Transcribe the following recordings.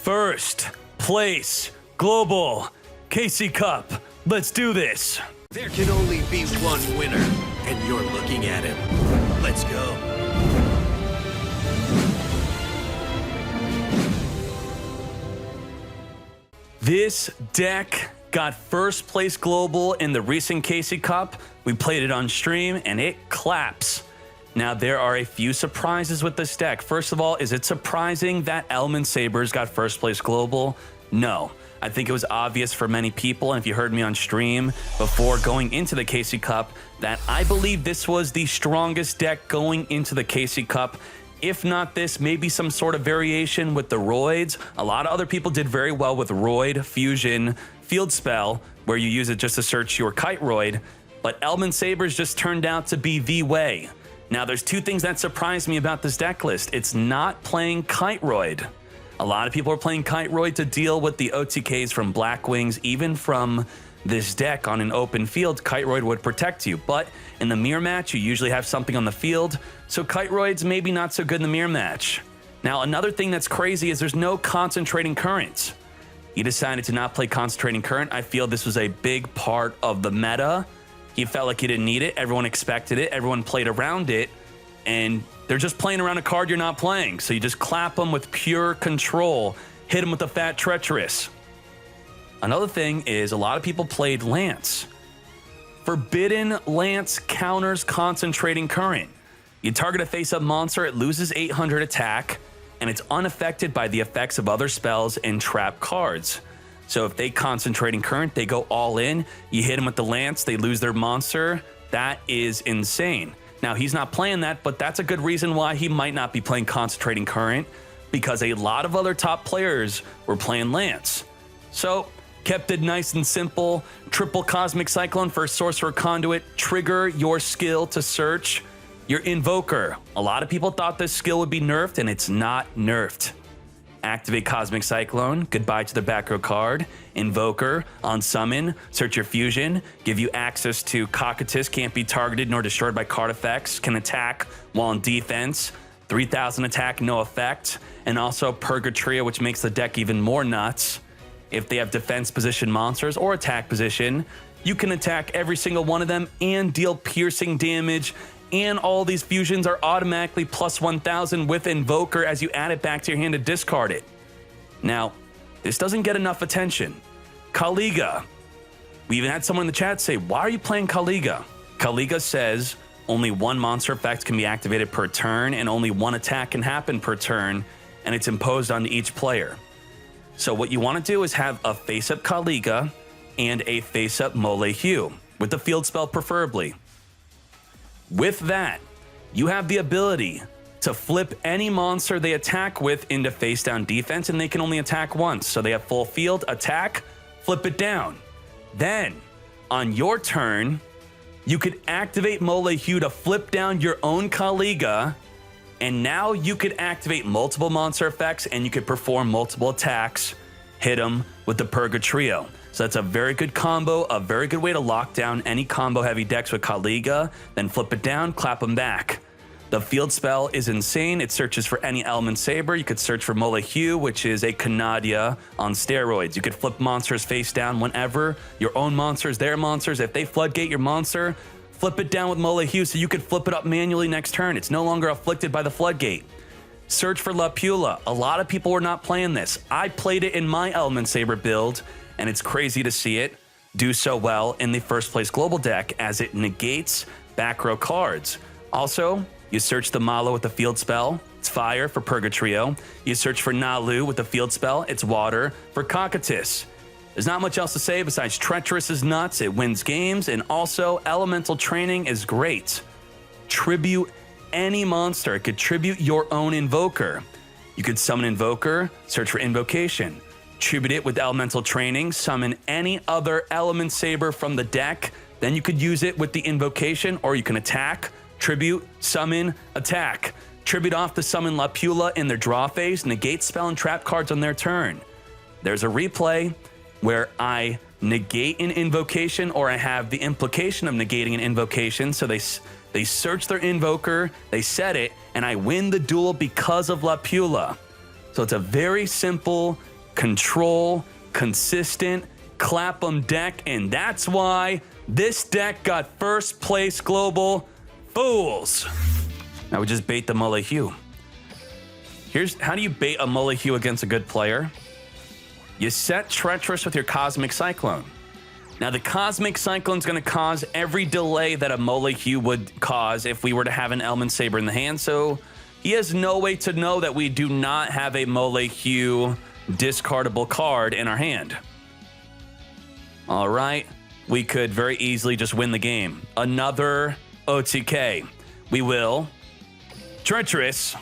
First place global KC Cup. Let's do this. There can only be one winner, and you're looking at him. Let's go. This deck got first place global in the recent KC Cup. We played it on stream and it claps. Now, there are a few surprises with this deck. First of all, is it surprising that Element Sabers got first place global? No. I think it was obvious for many people, and if you heard me on stream before going into the KC Cup, that I believe this was the strongest deck going into the KC Cup. If not this, maybe some sort of variation with the Roids. A lot of other people did very well with Roid, Fusion, Field Spell, where you use it just to search your Kite Roid, but Element Sabers just turned out to be the way. Now, there's two things that surprised me about this deck list. It's not playing Kite Roid. A lot of people are playing Kite Roid to deal with the OTKs from Black Wings. Even from this deck on an open field, Kite Roid would protect you. But in the mirror match, you usually have something on the field, so Kite Roid's maybe not so good in the mirror match. Now, another thing that's crazy is there's no Concentrating Current. He decided to not play Concentrating Current. I feel this was a big part of the meta. He felt like he didn't need it. Everyone expected it. Everyone played around it. And they're just playing around a card you're not playing. So you just clap them with pure control. Hit them with the Fat Treacherous. Another thing is a lot of people played Lance. Forbidden Lance counters Concentrating Current. You target a face-up monster, it loses 800 attack, and it's unaffected by the effects of other spells and trap cards. So if they Concentrating Current, they go all in. You hit them with the Lance, they lose their monster. That is insane. Now, he's not playing that, but that's a good reason why he might not be playing Concentrating Current, because a lot of other top players were playing Lance. So, kept it nice and simple. Triple Cosmic Cyclone for Sorcerer Conduit. Trigger your skill to search your Invoker. A lot of people thought this skill would be nerfed, and it's not nerfed. Activate Cosmic Cyclone, goodbye to the back row card. Invoker, on summon, search your Fusion, give you access to Cocytus, can't be targeted nor destroyed by card effects, can attack while in defense, 3000 attack, no effect, and also Purgatria, which makes the deck even more nuts. If they have defense position monsters or attack position, you can attack every single one of them and deal piercing damage. And all these fusions are automatically plus 1000 with Invoker as you add it back to your hand to discard it. Now, this doesn't get enough attention. Kaliga. We even had someone in the chat say, why are you playing Kaliga? Kaliga says only one monster effect can be activated per turn and only one attack can happen per turn, and it's imposed on each player. So what you want to do is have a face-up Kaliga and a face-up Molehu, with the field spell preferably. With that, you have the ability to flip any monster they attack with into face-down defense, and they can only attack once. So they have full field, attack, flip it down. Then, on your turn, you could activate Molehu to flip down your own Kaliga, and now you could activate multiple monster effects, and you could perform multiple attacks, hit them with the Purgatrio. So that's a very good combo, a very good way to lock down any combo-heavy decks with Kaliga, then flip it down, clap them back. The field spell is insane. It searches for any Element Saber. You could search for Molehu, which is a Canadia on steroids. You could flip monsters face down whenever. Your own monsters, their monsters. If they floodgate your monster, flip it down with Molehu so you could flip it up manually next turn. It's no longer afflicted by the floodgate. Search for Lapula. A lot of people were not playing this. I played it in my Element Saber build, and it's crazy to see it do so well in the first place global deck as it negates back row cards. Also, you search the Malo with the field spell, it's fire for Purgatrio. You search for Nalu with the field spell, it's water for Cocytus. There's not much else to say besides Treacherous is nuts, it wins games, and also Elemental Training is great. Tribute any monster, it could tribute your own Invoker. You could summon Invoker, search for Invocation. Tribute it with Elemental Training, summon any other Element Saber from the deck, then you could use it with the Invocation, or you can attack, tribute, summon, attack. Tribute off the summon Lapula in their draw phase, negate spell and trap cards on their turn. There's a replay where I negate an Invocation, or I have the implication of negating an Invocation, so they search their Invoker, they set it, and I win the duel because of Lapula. So it's a very simple control, consistent, clap 'em deck, and that's why this deck got first place global. Fools. Now we just bait the Molehue. Here's how do you bait a Molehue against a good player? You set Treacherous with your Cosmic Cyclone. Now the Cosmic Cyclone is going to cause every delay that a Molehue would cause if we were to have an Element Saber in the hand, so he has no way to know that we do not have a Molehue discardable card in our hand. All right, we could very easily just win the game. Another OTK. We will Treacherous.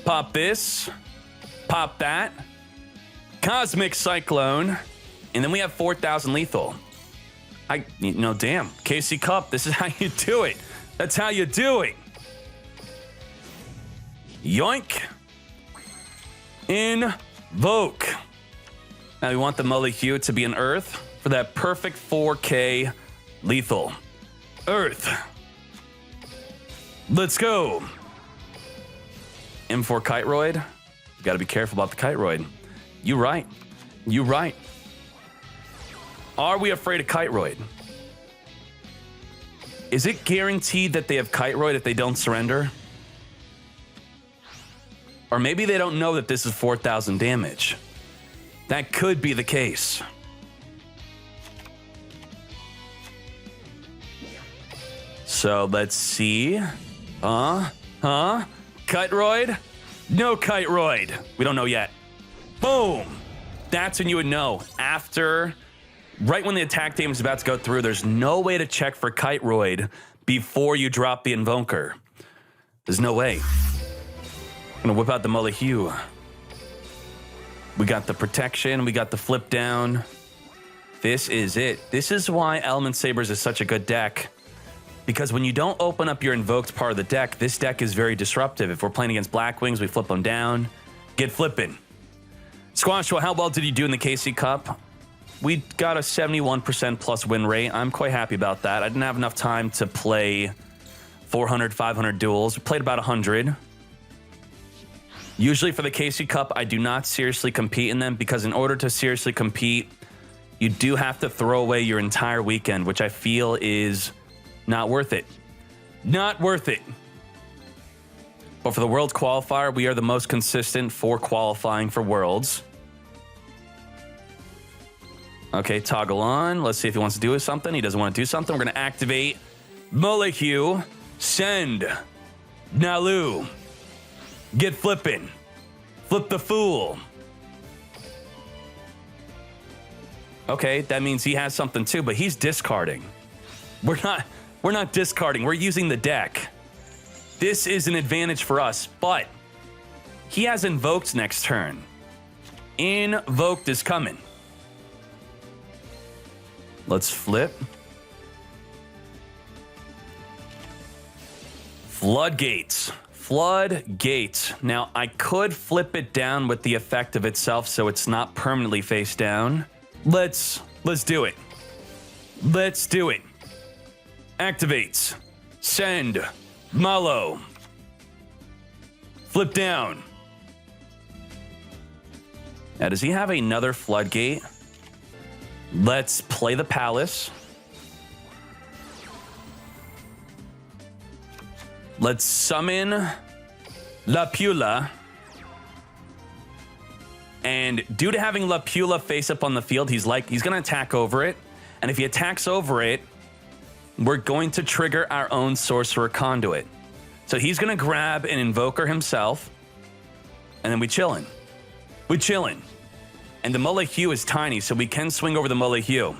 Pop this. Pop that. Cosmic Cyclone. And then we have 4,000 lethal. Damn. KC Cup, this is how you do it. That's how you do it. Yoink. Invoke. Now we want the Molehue to be an Earth for that perfect 4K lethal. Earth. Let's go. M4 Kiteroid. You gotta be careful about the Kiteroid. You right. You right. Are we afraid of Kiteroid? Is it guaranteed that they have Kiteroid if they don't surrender? Or maybe they don't know that this is 4,000 damage. That could be the case. So let's see. Kiteroid? No Kiteroid. We don't know yet. Boom. That's when you would know. After, right when the attack team is about to go through, there's no way to check for Kiteroid before you drop the Invoker. There's no way. I'm gonna whip out the Molehue. We got the protection, we got the flip down. This is it. This is why Element Sabers is such a good deck. Because when you don't open up your invoked part of the deck, this deck is very disruptive. If we're playing against Blackwings, we flip them down. Get flipping. Squashwell, how well did you do in the KC Cup? We got a 71% plus win rate. I'm quite happy about that. I didn't have enough time to play 400, 500 duels. We played about 100. Usually for the KC Cup, I do not seriously compete in them because in order to seriously compete, you do have to throw away your entire weekend, which I feel is not worth it. Not worth it. But for the World Qualifier, we are the most consistent for qualifying for Worlds. Okay, toggle on. Let's see if he wants to do something. He doesn't want to do something. We're going to activate Molehue. Send. Nalu. Get flipping. Flip the fool. Okay, that means he has something too, but he's discarding. We're not discarding. We're using the deck. This is an advantage for us, but he has invoked next turn. Invoked is coming. Let's flip. Floodgates. Floodgates. Now, I could flip it down with the effect of itself so it's not permanently face down. Let's do it. Let's do it. Activates. Send. Malo. Flip down. Now, does he have another Floodgate? Let's play the Palace. Let's summon La Pula. And due to having La Pula face up on the field, he's going to attack over it. And if he attacks over it, we're going to trigger our own Sorcerer Conduit. So he's going to grab an Invoker himself, and then we chillin'. We chillin'. And the Molehue is tiny, so we can swing over the Molehue.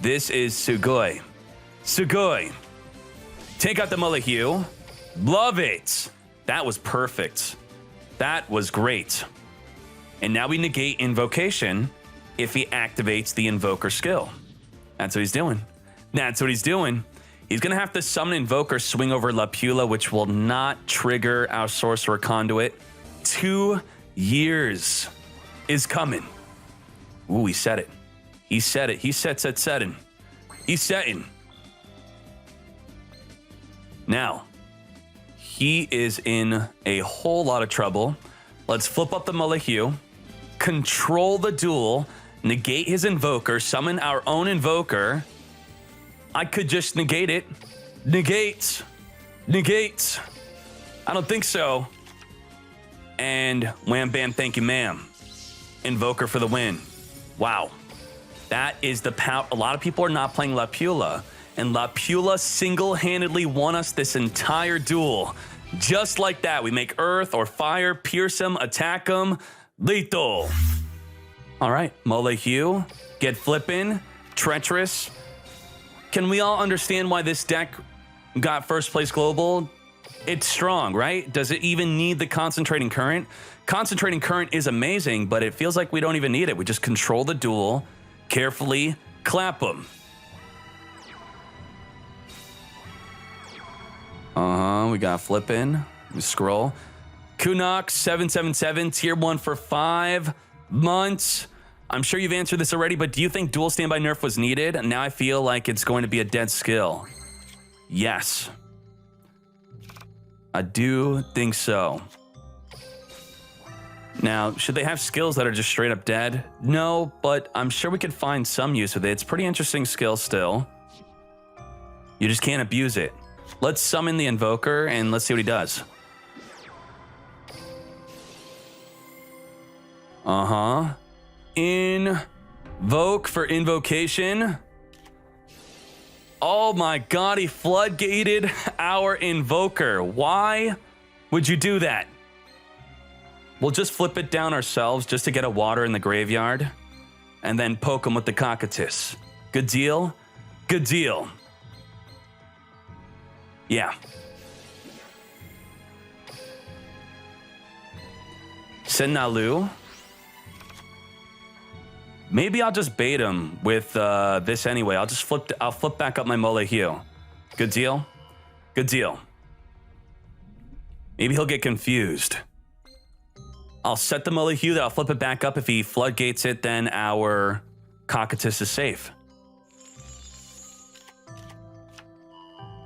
This is Sugoi. Sugoi. Take out the Molehue. Love it. That was perfect. That was great. And now we negate Invocation if he activates the Invoker skill. That's what he's doing. That's what he's doing. He's going to have to summon Invoker, swing over La Pula, which will not trigger our Sorcerer Conduit. 2 years is coming. Ooh, he said it. He said it. He setting. He's setting. Now, he is in a whole lot of trouble. Let's flip up the Molehue. control the duel, negate his invoker, summon our own invoker. I could just negate it. Negate. Negate. I don't think so. And wham bam, thank you, ma'am. Invoker for the win. Wow. That is the power. A lot of people are not playing La Pula, and La Pula single-handedly won us this entire duel. Just like that, we make earth or fire, pierce him, attack him, lethal. All right, Molehiu, get flippin', treacherous. Can we all understand why this deck got first place global? It's strong, right? Does it even need the concentrating current? Concentrating current is amazing, but it feels like we don't even need it. We just control the duel, carefully clap them. We got flippin'. We scroll. Kunok 777, tier 1 for 5 months. I'm sure you've answered this already, but do you think dual standby nerf was needed? And now I feel like it's going to be a dead skill. Yes. I do think so. Now, should they have skills that are just straight up dead? No, but I'm sure we could find some use with it. It's a pretty interesting skill still. You just can't abuse it. Let's summon the invoker and let's see what he does. Invoke for invocation. Oh my god, he floodgated our invoker. Why would you do that? We'll just flip it down ourselves just to get a water in the graveyard and then poke him with the Cocytus. Good deal? Good deal. Yeah. Sennalu. Maybe I'll just bait him with this anyway. I'll flip back up my Molehiu. Good deal? Good deal. Maybe he'll get confused. I'll set the Molehiu, I'll flip it back up. If he floodgates it, then our Cocytus is safe.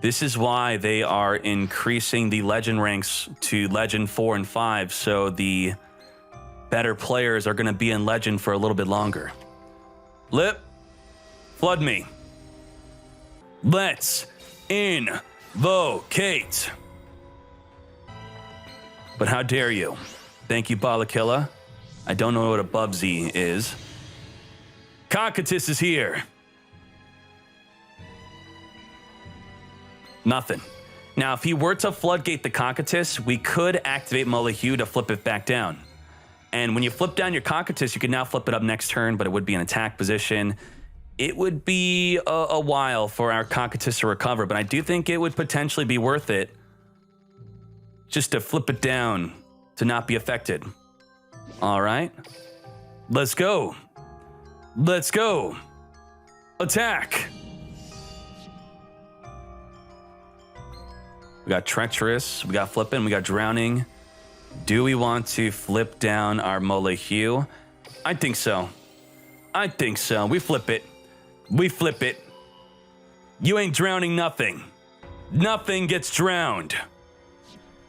This is why they are increasing the legend ranks to legend 4 and 5, so the better players are going to be in legend for a little bit longer. Lip, flood me. Let's invocate. But how dare you? Thank you, Balakilla. I don't know what a Bubsy is. Cocytus is here. Nothing. Now, if he were to floodgate the Cocytus, we could activate Molehiu to flip it back down. And when you flip down your Cocytus, you can now flip it up next turn, but it would be an attack position. It would be a while for our Cocytus to recover, but I do think it would potentially be worth it just to flip it down to not be affected. All right. Let's go. Let's go. Attack. We got treacherous, we got flipping, we got drowning. Do we want to flip down our Molehiu? I think so. I think so. We flip it. We flip it. You ain't drowning nothing. Nothing gets drowned.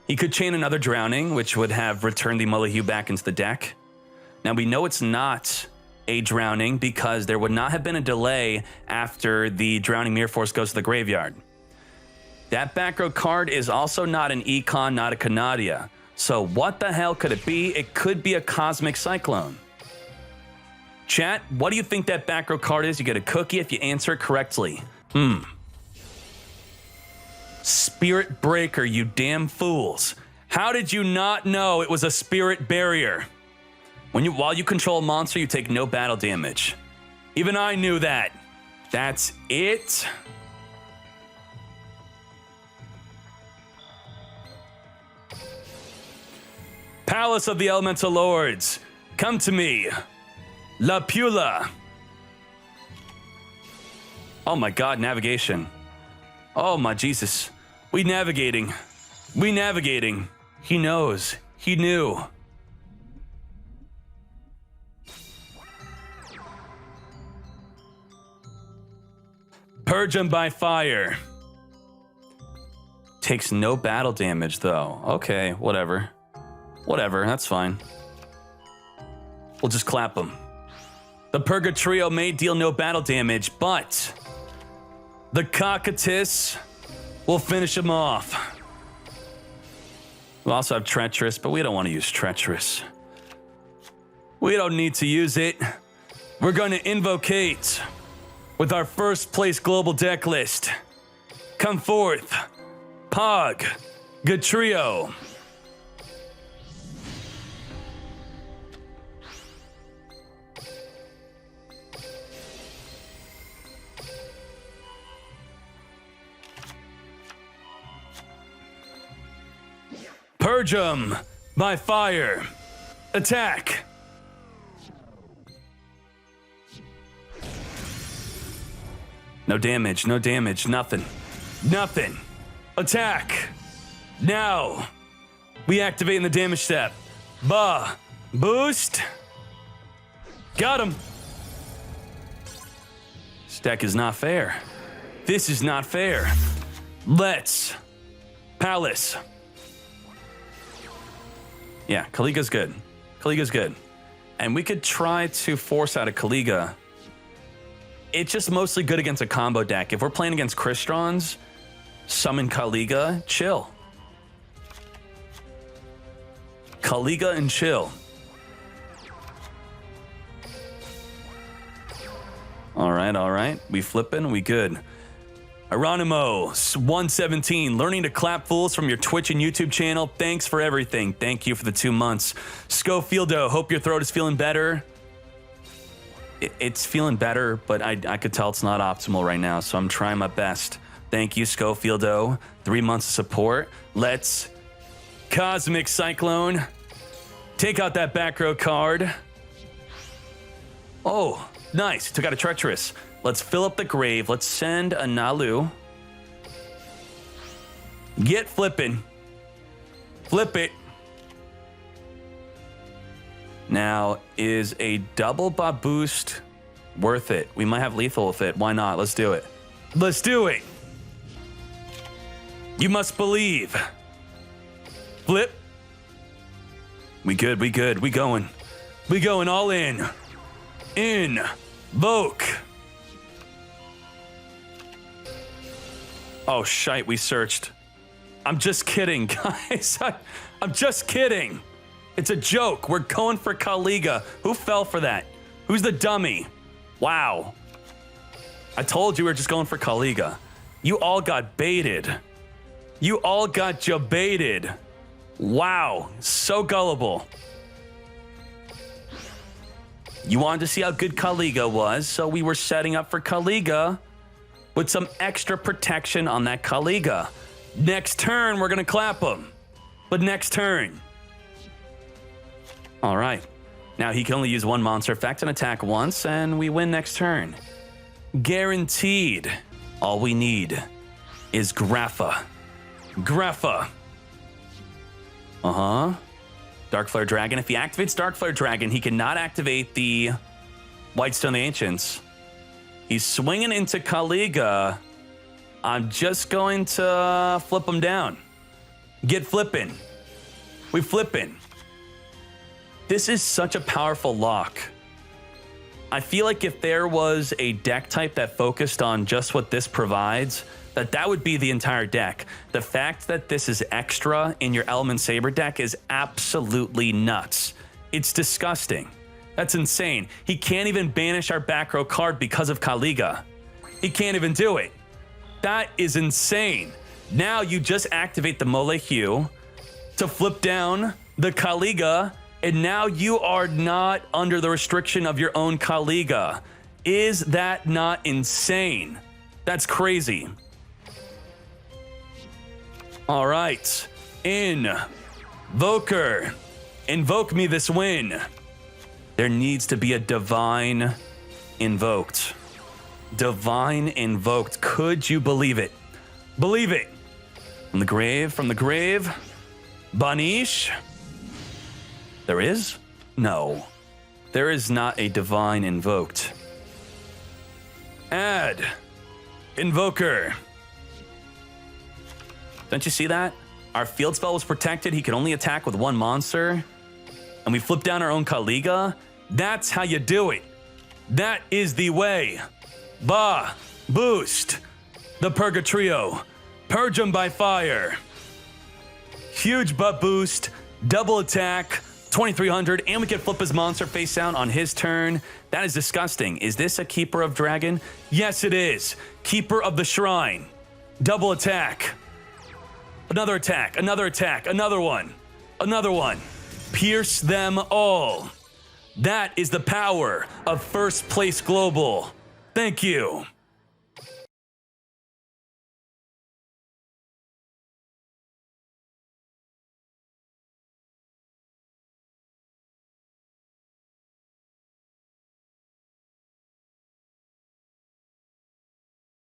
He could chain another drowning, which would have returned the Molehiu back into the deck. Now we know it's not a drowning because there would not have been a delay after the drowning Mirror Force goes to the graveyard. That back row card is also not an Econ, not a Canadia. So what the hell could it be? It could be a Cosmic Cyclone. Chat, what do you think that back row card is? You get a cookie if you answer it correctly. Spirit Breaker, you damn fools. How did you not know it was a Spirit Barrier? While you control a monster, you take no battle damage. Even I knew that. That's it? Palace of the Elemental Lords, come to me. La Pula. Oh my god, navigation. Oh my Jesus. We navigating. We navigating. He knows. He knew. Purge him by fire. Takes no battle damage though. Okay, whatever. Whatever, that's fine. We'll just clap him. The Purgatrio may deal no battle damage, but the Cocytus will finish him off. We also have Treacherous, but we don't want to use Treacherous. We don't need to use it. We're going to invocate with our first place global deck list. Come forth, Pog, Gatrio. Purge 'em by fire. Attack. No damage, no damage, nothing. Nothing. Attack. Now. We activate in the damage step. Boost. Got him. This deck is not fair. This is not fair. Let's. Palace. Yeah, Kaliga's good. Kaliga's good. And we could try to force out a Kaliga. It's just mostly good against a combo deck. If we're playing against Kristrons, summon Kaliga, chill. Kaliga and chill. All right. We flipping, we good. Aronimo, 117, learning to clap fools from your Twitch and YouTube channel. Thanks for everything. Thank you for the 2 months. Scofieldo, hope your throat is feeling better. It's feeling better, but I could tell it's not optimal right now, so I'm trying my best. Thank you, Scofieldo. 3 months of support. Let's Cosmic Cyclone. Take out that back row card. Oh, nice. Took out a Treacherous. Let's fill up the grave. Let's send a Nalu. Get flipping. Flip it. Now, is a double Bob boost worth it? We might have lethal with it. Why not? Let's do it. Let's do it. You must believe. Flip. We good. We going. We going all in. Invoke. Oh, shite, we searched. I'm just kidding, guys. I'm just kidding. It's a joke. We're going for Kaliga. Who fell for that? Who's the dummy? Wow. I told you we were just going for Kaliga. You all got baited. You all got jabaited. Wow. So gullible. You wanted to see how good Kaliga was, so we were setting up for Kaliga with some extra protection on that Kaliga. Next turn, we're gonna clap him. But next turn. All right. Now he can only use one monster effect and attack once, and we win next turn. Guaranteed. All we need is Grapha. Grapha. Dark Flare Dragon. If he activates Dark Flare Dragon, he cannot activate the Whitestone the Ancients. He's swinging into Kaliga. I'm just going to flip him down. Get flipping. We flipping. This is such a powerful lock. I feel like if there was a deck type that focused on just what this provides, that would be the entire deck. The fact that this is extra in your Element Saber deck is absolutely nuts. It's disgusting. That's insane. He can't even banish our back row card because of Kaliga. He can't even do it. That is insane. Now you just activate the Molehue to flip down the Kaliga, and now you are not under the restriction of your own Kaliga. Is that not insane? That's crazy. All right. Invoker. Invoke me this win. There needs to be a Divine invoked. Divine invoked. Could you believe it? Believe it. From the grave. Banish. There is? No. There is not a Divine invoked. Add. Invoker. Don't you see that? Our field spell was protected. He could only attack with one monster. And we flipped down our own Kaliga. That's how you do it. That is the way. Bah, boost. The Purgatrio. Purge him by fire. Huge butt boost. Double attack. 2300. And we can flip his monster face down on his turn. That is disgusting. Is this a Keeper of Dragon? Yes, it is. Keeper of the Shrine. Double attack. Another attack. Another attack. Another one. Another one. Pierce them all. That is the power of first place global. Thank you.